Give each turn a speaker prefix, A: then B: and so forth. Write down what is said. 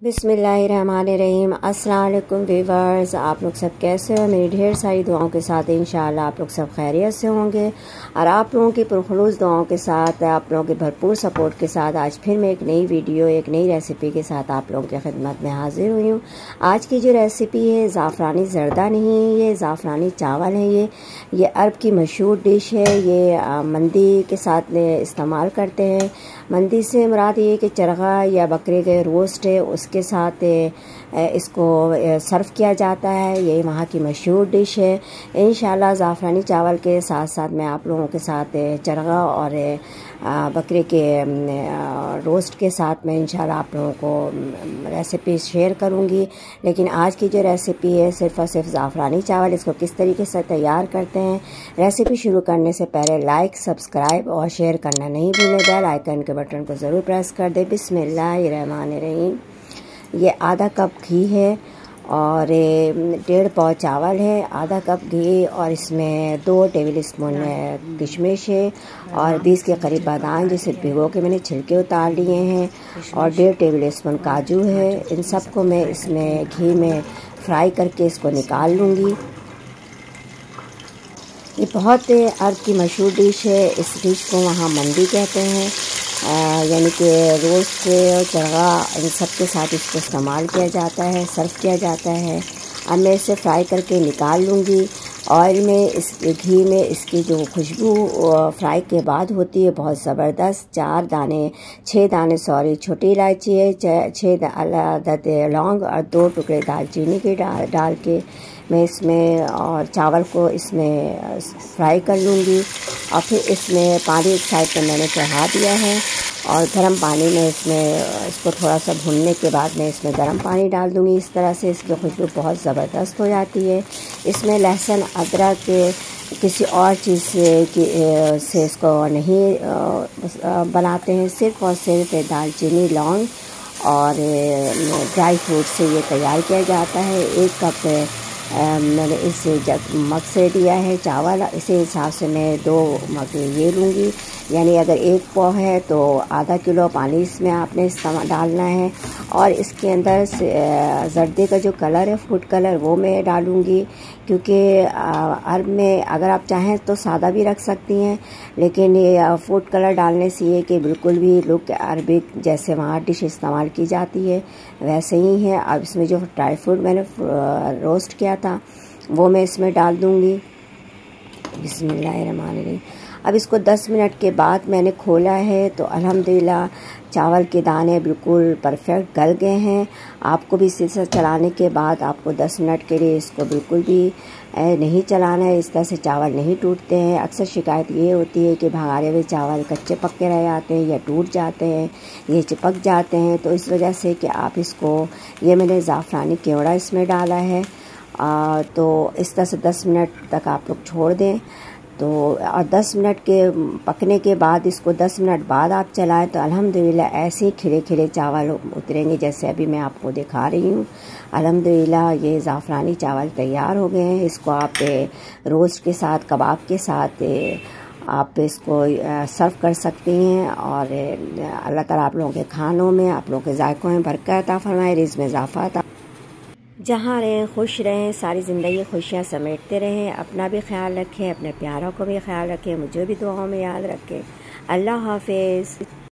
A: बिस्मिल्लाहिर्रहमानिर्रहीम। अस्सलाम वालेकुम व्यूअर्स, आप लोग सब कैसे हो? मेरी ढेर सारी दुआओं के साथ इंशाअल्लाह आप लोग सब खैरियत से होंगे और आप लोगों की पुरखुलूस दुआओं के साथ, आप लोगों के भरपूर सपोर्ट के साथ आज फिर मैं एक नई वीडियो, एक नई रेसिपी के साथ आप लोगों की खिदमत में हाजिर हुई हूँ। आज की जो रेसिपी है ज़ाफ़रानी ज़रदा नहीं है, ये ज़ाफ़रानी चावल है। ये अरब की मशहूर डिश है। ये मंदी के साथ इस्तेमाल करते हैं। मंदी से मुराद ये कि चरगा या बकरे के रोस्ट है उसके साथ इसको सर्व किया जाता है। ये वहाँ की मशहूर डिश है। इंशाल्लाह ज़ाफ़रानी चावल के साथ साथ मैं आप लोगों के साथ चरगा और बकरे के रोस्ट के साथ मैं इंशाल्लाह आप लोगों को रेसिपी शेयर करूँगी। लेकिन आज की जो रेसिपी है सिर्फ़ और सिर्फ ज़ाफ़रानी चावल, इसको किस तरीके से तैयार करते हैं। रेसिपी शुरू करने से पहले लाइक, सब्सक्राइब और शेयर करना नहीं भूलें। बेल आइकन के बटन को ज़रूर प्रेस कर दें। बिस्मिल्लाहिर्रहमानिर्रहीम। ये आधा कप घी है और 1.5 पाव चावल है, आधा कप घी और इसमें 2 टेबल स्पून किशमिश है और 20 के करीब बादाम जिसे भिगो के मैंने छिलके उतार लिए हैं और 1.5 टेबल स्पून काजू है। इन सब को मैं इसमें घी में फ्राई करके इसको निकाल लूँगी। ये बहुत अर्ब की मशहूर डिश है। इस डिश को वहाँ मंदी कहते हैं, यानी कि रोस्ट और चरगा इन सब के साथ इसको इस्तेमाल किया जाता है, सर्व किया जाता है। अब मैं इसे फ्राई करके निकाल लूँगी। ऑयल में, इस घी में इसकी जो खुशबू फ्राई के बाद होती है बहुत ज़बरदस्त। 6 दाने छोटी इलायची है, 6 अदद लौंग और 2 टुकड़े दालचीनी के डाल के मैं इसमें और चावल को इसमें फ्राई कर लूँगी। और फिर इसमें पानी एक साइड पर मैंने चढ़ा दिया है और गर्म पानी में इसको थोड़ा सा भूनने के बाद मैं इसमें गर्म पानी डाल दूँगी। इस तरह से इसकी खुशबू बहुत ज़बरदस्त हो जाती है। इसमें लहसुन, अदरक किसी और चीज़ से इसको नहीं बनाते हैं, सिर्फ़ और सिर्फ दालचीनी, लौंग और ड्राई फ्रूट से ये तैयार किया जाता है। 1 कप मैंने इस मग से दिया है चावल, इसी हिसाब से मैं 2 मग ये लूँगी। यानी अगर 1 पाव है तो आधा किलो पानी इसमें आपने डालना है। और इसके अंदर जर्दे का जो कलर है, फूड कलर, वो मैं डालूँगी क्योंकि अरब में अगर आप चाहें तो सादा भी रख सकती हैं, लेकिन ये फूड कलर डालने से ये कि बिल्कुल भी लुक अरबिक जैसे वहाँ डिश इस्तेमाल की जाती है वैसे ही है। अब इसमें जो ड्राई फ्रूट मैंने रोस्ट किया था वो मैं इसमें डाल दूँगी। बिस्मिल्लाहिर्रहमानिर्रहीम। अब इसको 10 मिनट के बाद मैंने खोला है तो अल्हम्दुलिल्लाह चावल के दाने बिल्कुल परफेक्ट गल गए हैं। आपको भी इसी से चलाने के बाद आपको 10 मिनट के लिए इसको बिल्कुल भी नहीं चलाना है। इस तरह से चावल नहीं टूटते हैं। अक्सर शिकायत ये होती है कि भंगारे हुए चावल कच्चे पक्के रह जाते हैं या टूट जाते हैं, ये चिपक जाते हैं। तो इस वजह से कि आप इसको, ये मैंने ज़ाफ़रानी केवड़ा इसमें डाला है तो इस तरह से 10 मिनट तक आप लोग छोड़ दें। तो और 10 मिनट के पकने के बाद, इसको 10 मिनट बाद आप चलाएं तो अल्हम्दुलिल्लाह ऐसे ही खिले खिले चावल उतरेंगे जैसे अभी मैं आपको दिखा रही हूँ। अल्हम्दुलिल्लाह ये ज़ाफ़रानी चावल तैयार हो गए हैं। इसको आप रोस्ट के साथ, कबाब के साथ आप इसको सर्व कर सकती हैं और अल्लाह ताला आप लोगों के खानों में, आप लोगों के जायकों में बरकत अता फरमाए, रिज़्क़ में इज़ाफ़ा अता। जहाँ रहें खुश रहें, सारी ज़िंदगी खुशियाँ समेटते रहें। अपना भी ख्याल रखें, अपने प्यारों को भी ख्याल रखें, मुझे भी दुआओं में याद रखें। अल्लाह हाफ़िज़।